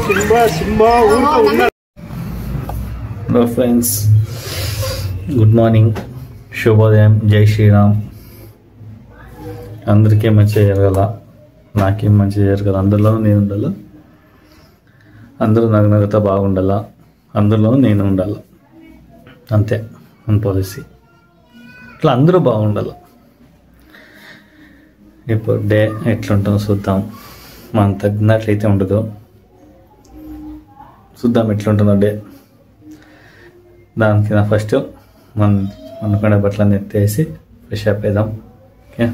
Hello friends, good morning, శుభోదయం, జై శ్రీరామ్. అందరికీ మంచిగా జరగాల, నాకేం మంచిగా జరగాల, అందరిలో నేను ఉండాలా, అందరూ నగనగతా బాగుండాలా, అందరిలో నేను ఉండాలి, అంతే మన పాలసీ. ఇట్లా అందరూ బాగుండాలి. ఇప్పుడు డే ఎట్లుంటుందో చూద్దాం. మనం తగ్గినట్లయితే ఉండదు, చూద్దాం ఎట్లుంటుందో డే. దానికి నా ఫస్ట్ అనుకునే బట్టలన్నీ ఎత్తేసి ఫ్రెష్ అప్ వేద్దాం. ఓకే,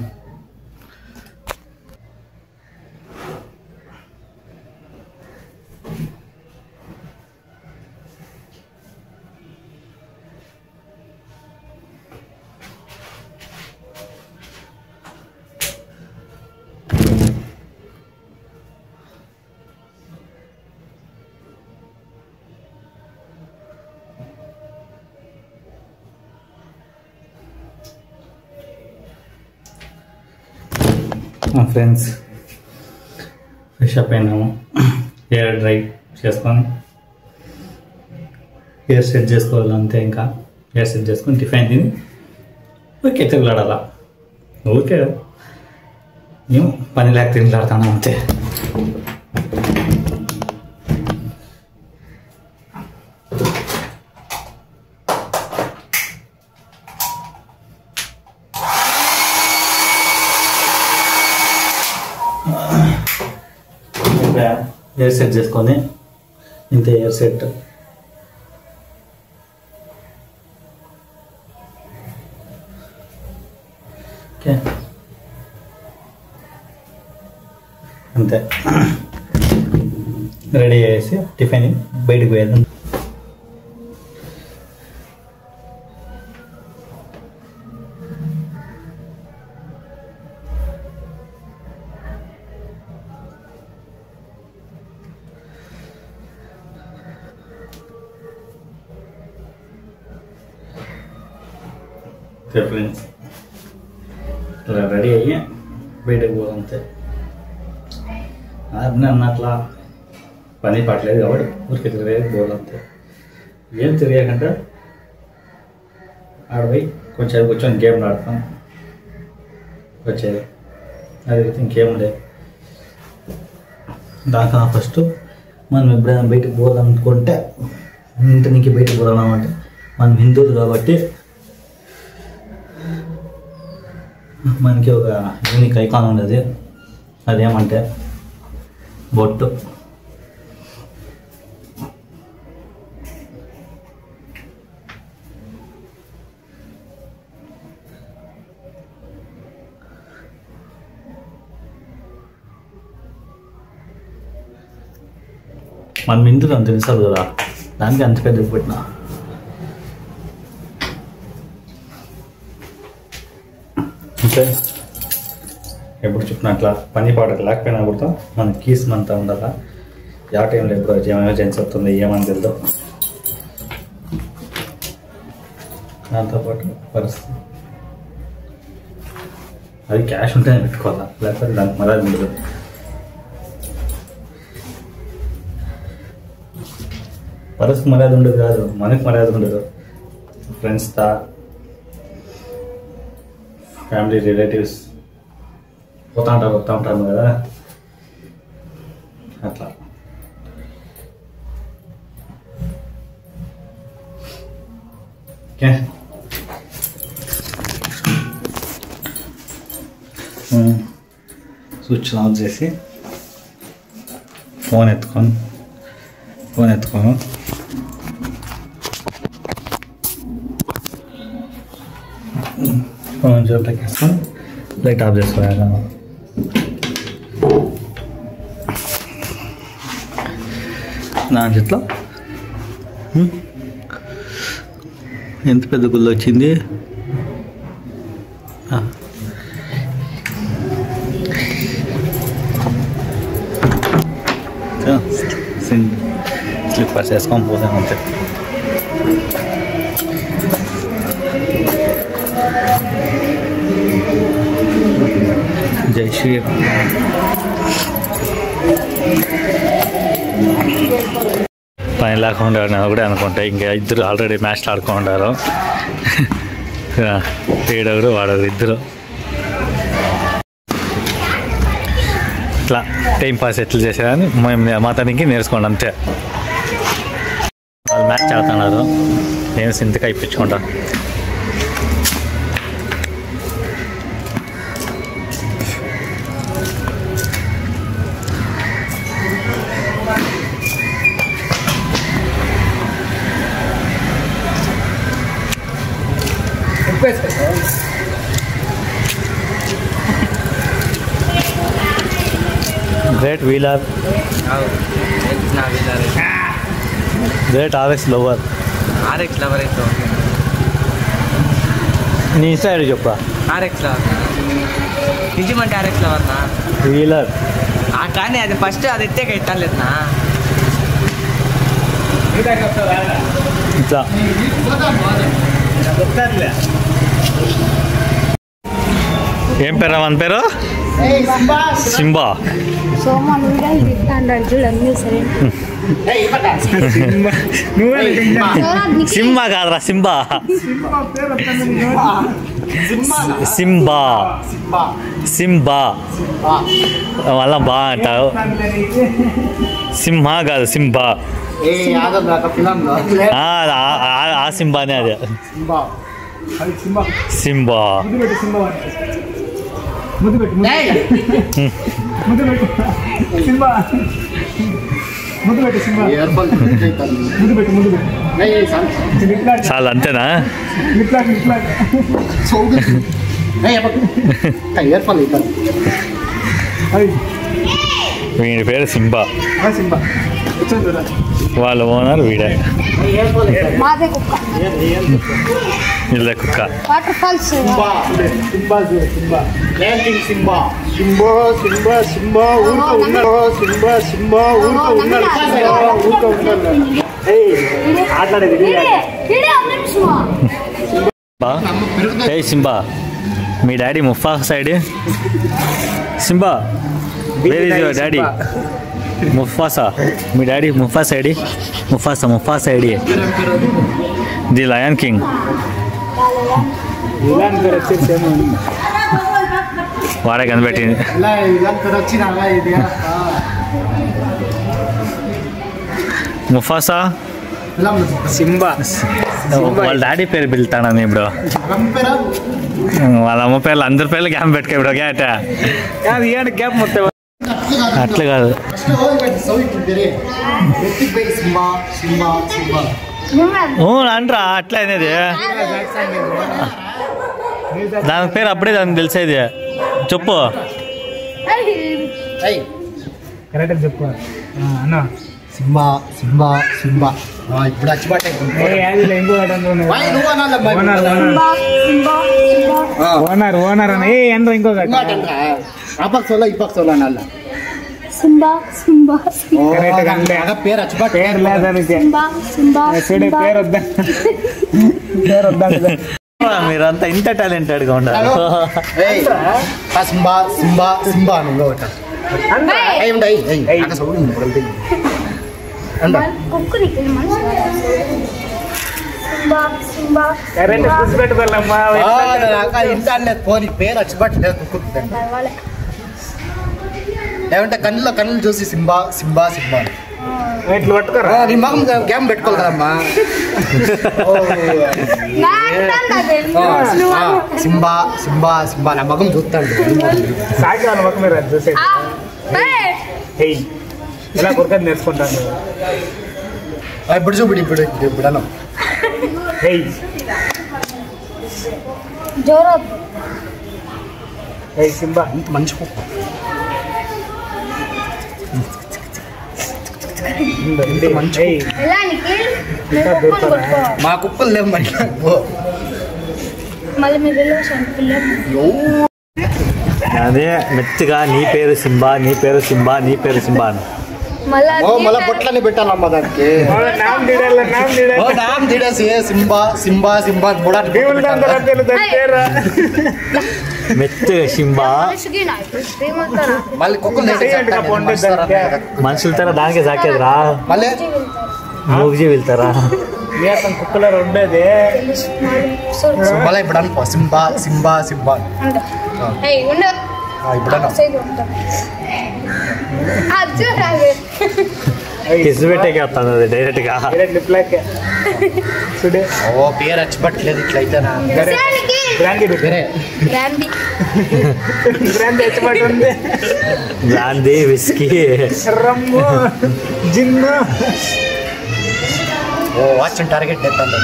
ఫ్రెండ్స్ ఫ్రెష్ అప్ అయినాము. హెయిర్ డ్రై చేసుకొని హెయిర్ సెట్ చేసుకోవాలి అంతే. ఇంకా హెయిర్ సెట్ చేసుకొని టిఫిన్ తిని ఊరికే తిరుగులాడాలా. ఊరికే మేము పని లేక తిరుగులాడుతున్నాం అంతే. హెయిర్ సెట్ చేసుకొని ఇంత హెయిర్ సెట్ ఓకే అంతే. రెడీ చేసి టిఫిన్ బయటకు పోయేద్దాం. ఫ్రెండ్స్ ఇలా రెడీ అయ్యి బయటకు పోదంతే. అన్నట్లా పని పట్టలేదు కాబట్టి ఊరికి తిరిగే పోదంతే. ఏం తిరిగాకంటే ఆడపోయి కొంచెం కూర్చొని గేమ్ ఆడతాం వచ్చేది. అది ఇంకేం లేదు. దానికన్నా ఫస్ట్ మనం ఎప్పుడైనా బయటకు పోదామనుకుంటే, ఇంటి నుంచి బయటకు పోదామంటే, మనం హిందువులు కాబట్టి మనకి ఒక యూనిక్ ఐకాన్ ఉండదు. అదేమంటే బొట్టు. మనం ఇందులో అంత తెలుసు కదా, దానికి అంత పెద్ద పెట్టినా. అంటే ఎప్పుడు చెప్పినట్లా పని పాటకు లేకపోయినా కూడా మన కీస్ అంతా ఉండాలా. యా టైంలో ఎప్పుడు ఎమర్జెన్సీ వస్తుంది ఏమని తెలియదు. దాంతోపాటు పరిస్థితి అది క్యాష్ ఉంటేనే పెట్టుకోవాలా, లేకపోతే దానికి మర్యాద ఉండదు. పరిస్థితి మర్యాద ఉండదు కాదు, మనకి మర్యాద ఉండదు. ఫ్రెండ్స్తో, ఫ్యామిలీ, రిలేటివ్స్ వస్తూ ఉంటాము కదా, అట్లా. ఓకే, స్విచ్ ఆఫ్ చేసి ఫోన్ ఎత్తుకొని ఫోన్ జోబులోకి వేసుకొని లైట్ ఆఫ్ చేసుకోవాలి. నా చెట్లో ఎంత పెద్ద గుళ్ళు వచ్చింది. స్లిప్పర్స్ వేసుకొని పోతాను అంతే. జై శ్రీరామ్. పని లేకుండా కూడా అనుకుంటా. ఇంకా ఇద్దరు ఆల్రెడీ మ్యాచ్లు ఆడుకుంటారు. వీడొకరు వాడొకరు ఇద్దరు. ఇట్లా టైం పాస్ ఎట్లా చేసేదని మేము మా తనకి నేర్చుకోండి అంతే. వాళ్ళు మ్యాచ్ ఆడుతున్నారు, నేను సింతగా ఇప్పించుకుంటా. Great wheeler. Great RX lover. RX lover అయితే నీ సైడ్ చెప్పా. RX lover నిజమంటే RX lover నా వీలర్ కానీ అది ఫస్ట్ అది ఎత్తే కట్టాలేదన్నా. ఇట్లా ఏం పేరు మన పేరు? సింబా. సింబా కాదురా, సింబా. సింబా సింబా వాళ్ళ బా అంటావు. సింహ కాదు, సింబా. ఆ సింబానే అదే. సింబా. చాలా అంతేనా? వీడి పేరు సింబా. వాళ్ళ ఓనర్ వీడే. ఇలా కుక్క. ఏ సింబా, మీ daddy Mufasa side. Simba, where is your daddy? Mufasa, మీ డాడీ ముఫాసా ఐడి. ముఫాసా ఐడి ది లయన్ కింగ్. వాడే కనిపెట్టింది. Mufasa Simba. వాళ్ళ డాడీ పేరు పిలుతాను ఇప్పుడు. వాళ్ళ అమ్మ పేర్లు అందరి పేర్లు గ్యాప్ పెట్టుకో ఇప్పుడు. గ్యాప్ మొత్తం అట్లా కాదు. అంటరా అట్లా అనేది. దాని పేరు అప్పుడే దానికి తెలిసేది. చెప్పు. కరెక్ట్ చెప్పు అన్న. Simba Simba Simba. ఇప్పుడు ఓనర్ ఓనర్ అన్న. ఏ ఎంతో ఇంకో ఆపక్ సోలా ఇపక్ సోలా నల్ల సింబా సింబా పేరు అచ్చిబాట్. పేరు లేదానికి పేరు వద్దా. పేరు వద్దా. మీరంతా ఇంత టాలెంటెడ్గా ఉన్నారు. సింబా సింబా సింబా ఇంటర్నెట్ పోనీ పేరు అచ్చిబట్టలేదు. ఏమంటే కన్నులు చూసి సింబా సింబా సింబా ఇట్లా పట్టుకోరా. నీ మగం గ్యామ్ పెట్టుకోవాలి కదమ్మా. సింబా సింబా సింబా నా మగం చూస్తాడు. సాగి వాళ్ళ మొక్క మీరు చూసేది. ఇలా కొరకది నేర్చుకుంటాను. ఇప్పుడు చూపిడు ఇప్పుడు ఇప్పుడు అన్న సింబా మంచి కుక్క. మా కుక్కలు లేవు మరి. అదే మెత్తగా నీ పేరు సింబా, నీ పేరు సింబా, నీ పేరు సింబా అని. మళ్ళా బొట్లని పెట్టాలమ్మా దానికి నామ్ తీడేసి సింబా సింబా సింబా మెత్తగా సింబా మళ్ళీ కుక్కలు మనుషుల తర దానికే సాకేదిరా మళ్ళీ మూగిజీ వెళ్తారా కుక్కలో ఉండేది మళ్ళీ ఇప్పుడు అనుకో సింబా సింబా సింబా ఇప్పుడు కిసు పెట్టేకి వస్తుంది అది డైరెక్ట్గా ఓ పేరు వచ్చిపట్టలేదు ఇట్లయితేనా బ్రాందీ విస్కీ రమ్ము జిన్ను ఓ వాచ్ టార్గెట్ ఎత్తాను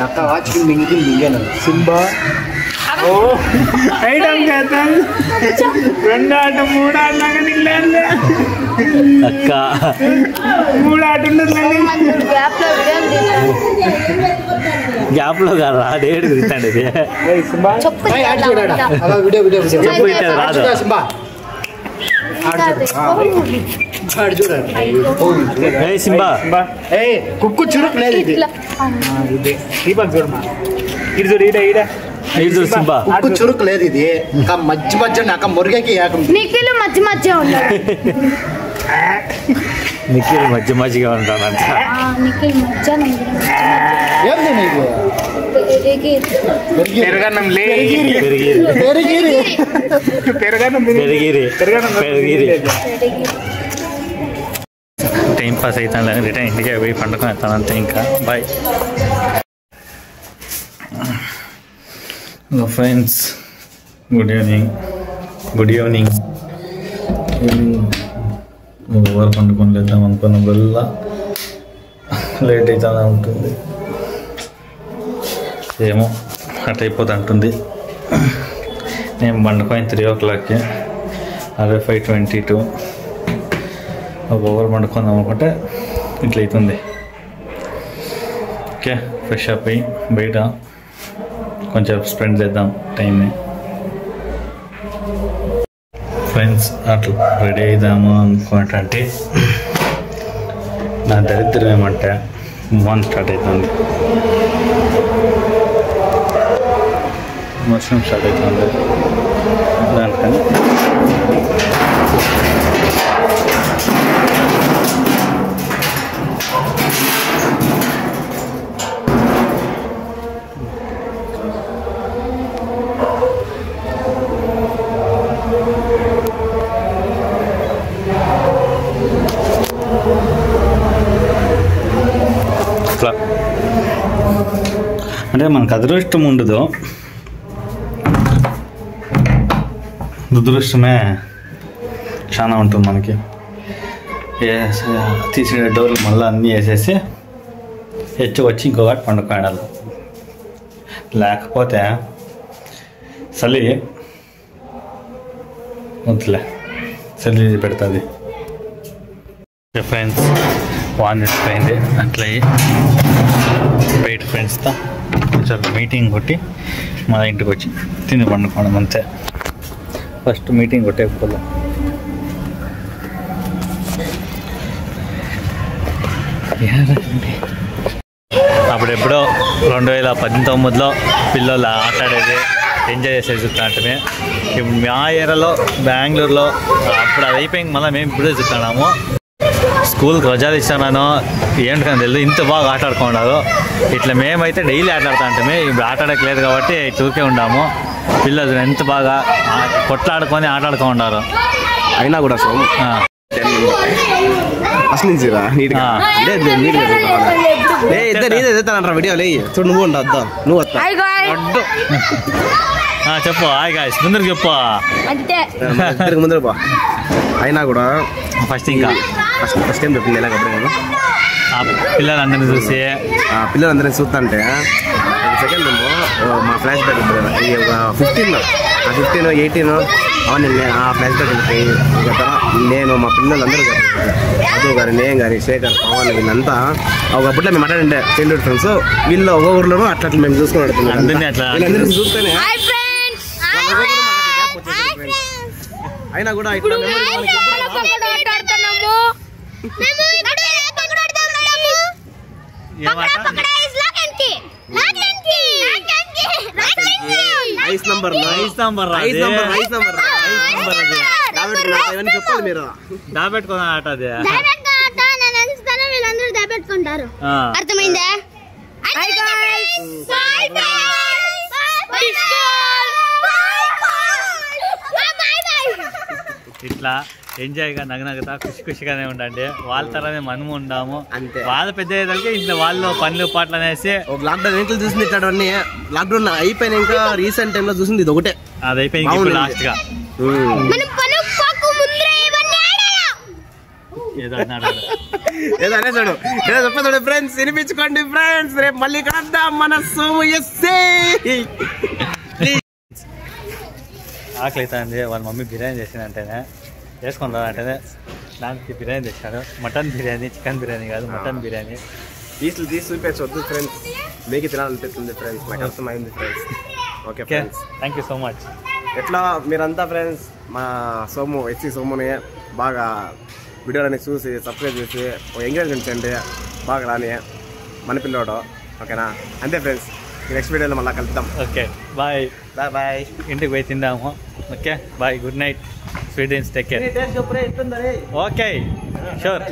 అక్క వాచ్ మింగేను సింబా ఓ ఐటమ్ చేస్తాను 2 ఆట 3 ఆట నిగలేదు అక్క 3 ఆట ఉండదు గ్యాప్ లో కాదు డైరెక్ట్ తింటాండి ఇది సింబా చెప్పు ఇట్లా రాదు సింబా సింబా కుక్కు చురుకు లేదు ఇది దీపక్ చూడమా ఇది చూడు ఈడ సింబా కుక్కు చురుకు లేదు ఇది ఇంకా మధ్య మధ్య నాకు మురిగకి నిఖిల్ మధ్య మధ్య ఉన్నాడు నిఖిల్ మధ్య మధ్యగా ఉంటాడంట నిఖిల్ మధ్య ఏంది నీకు పెరగన్నం పెరిగిరి టైం పాస్ అవుతాను రిటర్న్ ఇంటికి పోయి పండుకొని వెళ్తానంతే ఇంకా boy friends good evening over పండుకొని వెళ్దాం అనుకున్న వల్ల లేట్ అవుతానే ఉంటుంది ఏమో అట్ అయిపోతూ ఉంటుంది నేను పండుకొని 3 o'clockకి అదే 5:22 ఓవర్ పండుకుందాం అనుకుంటే ఇట్లా అవుతుంది ఓకే ఫ్రెష్ అప్ అయ్యి బయట కొంచెం స్పెండ్ చేద్దాం టైంని ఫ్రెండ్స్ అట్లా రెడీ అవుదాము అనుకుంటే నా దరిద్రం ఏమంటే మోన్ స్టార్ట్ అవుతుంది మోషన్ స్టార్ట్ అవుతుంది దానికని అట్లా అంటే మనకు అదృష్టం ఉండదు దురదృష్టమే చాలా ఉంటుంది మనకి తీసిన డోర్లు మళ్ళీ అన్నీ వేసేసి వచ్చి ఇంకొకటి పండుకోడాలి లేకపోతే చలి వద్దులే చలి పెడుతుంది ఫ్రెండ్స్ వాన్ అయిపోయింది అట్లా బయట ఫ్రెండ్స్తో కొంచెం మీటింగ్ కొట్టి మన ఇంటికి వచ్చి తిని పండుకోవడం అంతే ఫస్ట్ మీటింగ్ కొట్టేకపోదాం అప్పుడెప్పుడో 2019లో పిల్లలు ఆటాడేది ఎంజాయ్ చేసేది చూస్తాంటే ఇప్పుడు మా ఏరియాలో బెంగళూరులో అప్పుడు అది అయిపోయింది మళ్ళీ మేము ఇప్పుడే చూస్తున్నాము స్కూల్కి రజాలు ఇస్తాను ఏంటని తెలియదు ఇంత బాగా ఆట ఆడుకున్నారు ఇట్లా మేమైతే డైలీ ఆటలాడుతుంటే ఇప్పుడు ఆటడట్లేదు కాబట్టి చూకే ఉన్నాము పిల్లలు ఎంత బాగా కొట్లాడుకొని ఆటాడుకో ఉన్నారు అయినా కూడా అసలు ఇద్దరు వీడియో లే చూడు నువ్వు ఉండద్దా నువ్వు వస్తా చెప్పు హాయ్ గాయ్స్ ముందరికి చెప్పు ఇద్దరికి ముందర బా అయినా కూడా ఫస్ట్ ఇంకా ఫస్ట్ టైం చెప్పింది ఎలా కప్పుడు పిల్లలందరినీ చూసి పిల్లలందరినీ చూస్తా సెకండ్ ఏమో మా ఫ్లాష్ బ్యాక్ ఉంటుంది కదా 15 18 అవన్నీ ఆ ఫ్లాష్ బ్యాక్ వెళ్ళిపోయి నేను మా పిల్లలందరూ మధు గారు నేను గారి శేఖర్ పవన్ వీళ్ళంతా ఒకప్పుడులో మేము మాట్లాడంటే చైల్డ్హుడ్ ఫ్రెండ్స్ వీళ్ళు ఒక ఊర్లోనూ అట్లా మేము చూసుకొని వీళ్ళందరూ చూస్తేనే అయినా కూడా ఇట్లా ఐస్ నంబర్ చెప్పాలి మీరు దాబెట్టుకున్న ఆట అది వీళ్ళందరూ దాపెట్టుకుంటారు అర్థమైందా ఇట్లా ఎంజాయ్గా నగనగతా ఖుషిగానే ఉండండి. వాళ్ళ తరనే మనము ఉండాము అంతే. వాళ్ళ పెద్ద అయ్యేదానికి ఇంట్లో వాళ్ళు పనులు పాటలు అనేసి లాక్డౌన్ ఇంట్లో చూసింది ఇట్లాంటివన్నీ. లాక్డౌన్ అయిపోయిన ఇంకా రీసెంట్ టైంలో చూసింది ఇది ఒకటే. అది అయిపోయింది లాస్ట్ గా ఏదో అన్నాడు ఏదో అనేసాడు. ఏదో చెప్పేసాడు ఫ్రెండ్స్, వినిపించుకోండి ఫ్రెండ్స్. రేపు మళ్ళీ కలుద్దాం మన సోము ఎస్సే. ఆకలి అవుతుంది. వాళ్ళ మమ్మీ బిర్యానీ చేసిందంటేనే వేసుకుంటారు అంటేనే దానికి బిర్యానీ తెచ్చాడు. మటన్ బిర్యానీ, చికెన్ బిర్యానీ కాదు మటన్ బిర్యానీ. తీసి చూపించవద్దు ఫ్రెండ్స్, మీకు తినాలనిపిస్తుంది ఫ్రెండ్స్, నాకు అర్థమైంది friends. Okay friends, thank you so much. ఎట్లా మీరంతా ఫ్రెండ్స్ మా సోము ఎస్సీ సోముని బాగా వీడియోలని చూసి సబ్స్క్రైబ్ చేసి ఎంకరేజ్మెంట్ చేయండి. బాగా రాని మన పిల్లోడు. ఓకేనా? అంతే ఫ్రెండ్స్, నెక్స్ట్ వీడియోలో మళ్ళీ కలుద్దాం. Okay bye bye bye. ఇంటికి పోయి తిందాము. Okay bye, good night, sweet dreams, take care. Okay sure.